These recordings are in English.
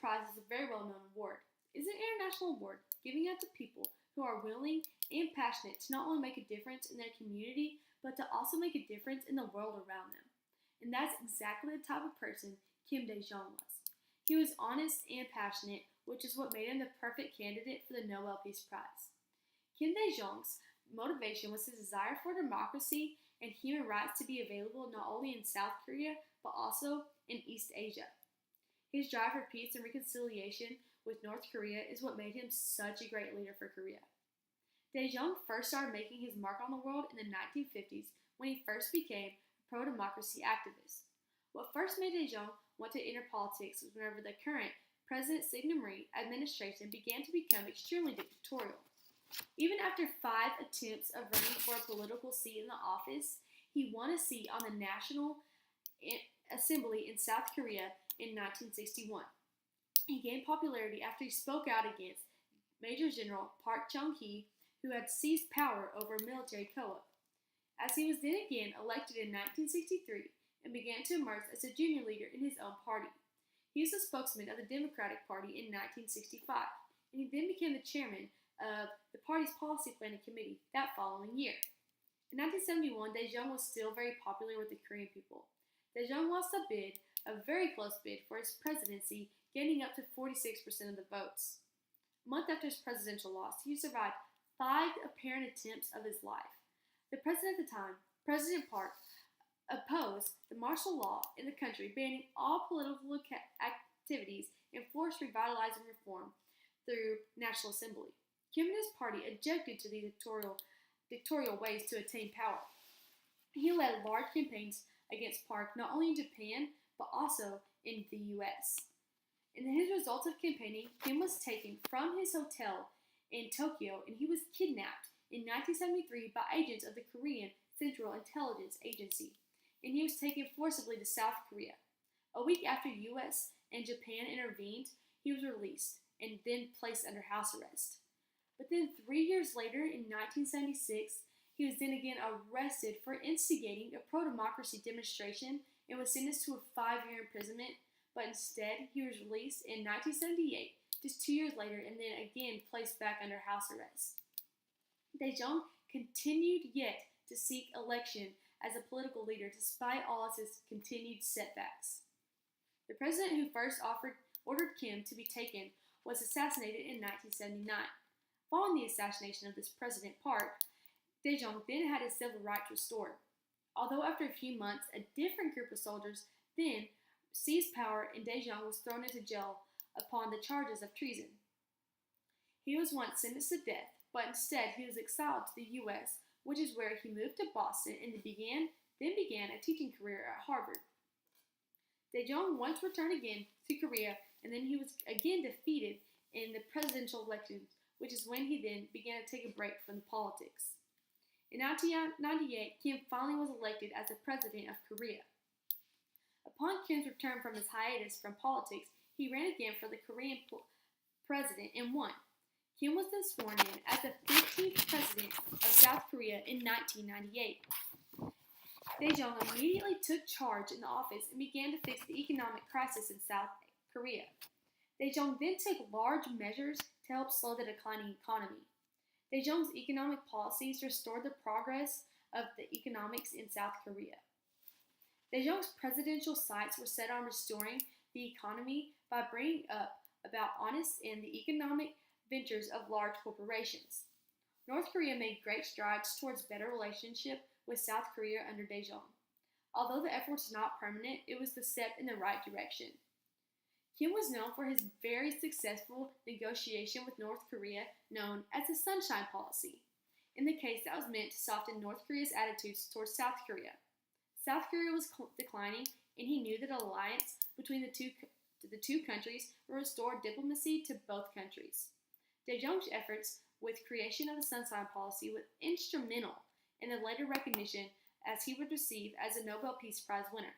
Prize is a very well-known award. It is an international award given out to people who are willing and passionate to not only make a difference in their community, but to also make a difference in the world around them. And that's exactly the type of person Kim Dae-jung was. He was honest and passionate, which is what made him the perfect candidate for the Nobel Peace Prize. Kim Dae-jung's motivation was his desire for democracy and human rights to be available not only in South Korea, but also in East Asia. His drive for peace and reconciliation with North Korea is what made him such a great leader for Korea. Dae-jung first started making his mark on the world in the 1950s when he first became a pro-democracy activist. What first made Dae-jung want to enter politics was whenever the current President Syngman administration began to become extremely dictatorial. Even after 5 attempts of running for a political seat in the office, he won a seat on the National Assembly in South Korea in 1961. He gained popularity after he spoke out against Major General Park Chung-hee, who had seized power over a military co-op. As he was then again elected in 1963 and began to emerge as a junior leader in his own party. He was the spokesman of the Democratic Party in 1965, and he then became the chairman of the party's policy planning committee that following year. In 1971, Dae-jung was still very popular with the Korean people. Dae-jung lost a bid, a very close bid, for his presidency, gaining up to 46% of the votes. A month after his presidential loss, he survived 5 apparent attempts of his life. The president at the time, President Park, opposed the martial law in the country, banning all political activities and forced revitalizing reform through National Assembly. Kim and his party objected to these dictatorial ways to attain power. He led large campaigns against Park not only in Japan, but also in the U.S. In his results of campaigning, Kim was taken from his hotel in Tokyo and he was kidnapped in 1973 by agents of the Korean Central Intelligence Agency, and he was taken forcibly to South Korea. A week after U.S. and Japan intervened, he was released and then placed under house arrest. But then 3 years later, in 1976, he was then again arrested for instigating a pro-democracy demonstration and was sentenced to a 5-year imprisonment, but instead he was released in 1978, just 2 years later, and then again placed back under house arrest. Dae-jung continued yet to seek election as a political leader despite all of his continued setbacks. The president who first ordered Kim to be taken was assassinated in 1979. Following the assassination of this President Park, Dae-jung then had his civil rights restored. Although after a few months, a different group of soldiers then seized power and Dae-jung was thrown into jail upon the charges of treason. He was once sentenced to death, but instead he was exiled to the U.S., which is where he moved to Boston and then began a teaching career at Harvard. Dae-jung once returned again to Korea, and then he was again defeated in the presidential elections, which is when he then began to take a break from the politics. In 1998, Kim finally was elected as the president of Korea. Upon Kim's return from his hiatus from politics, he ran again for the Korean president and won. Kim was then sworn in as the 15th president of South Korea in 1998. Dae-jung immediately took charge in the office and began to fix the economic crisis in South Korea. Dae-jung then took large measures to help slow the declining economy. Dae-jung's economic policies restored the progress of the economics in South Korea. Dae-jung's presidential sights were set on restoring the economy by bringing up about honest and the economic ventures of large corporations. North Korea made great strides towards better relationship with South Korea under Dae-jung. Although the effort was not permanent, it was the step in the right direction. Kim was known for his very successful negotiation with North Korea, known as the Sunshine Policy, in the case that was meant to soften North Korea's attitudes towards South Korea. South Korea was declining, and he knew that an alliance between the two countries would restore diplomacy to both countries. Dae-jung's efforts with creation of the Sunshine Policy were instrumental in the later recognition as he would receive as a Nobel Peace Prize winner.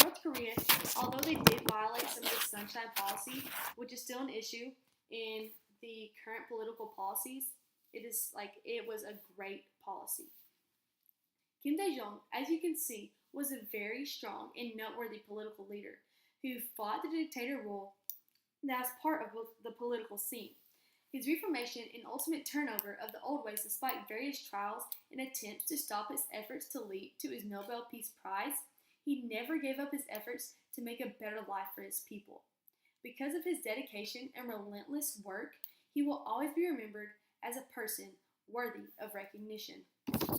North Korea, although they did violate some of the Sunshine Policy, which is still an issue in the current political policies, it was a great policy. Kim Dae-jung, as you can see, was a very strong and noteworthy political leader who fought the dictator rule as part of the political scene. His reformation and ultimate turnover of the old ways, despite various trials and attempts to stop his efforts to lead to his Nobel Peace Prize, he never gave up his efforts to make a better life for his people. Because of his dedication and relentless work, he will always be remembered as a person worthy of recognition.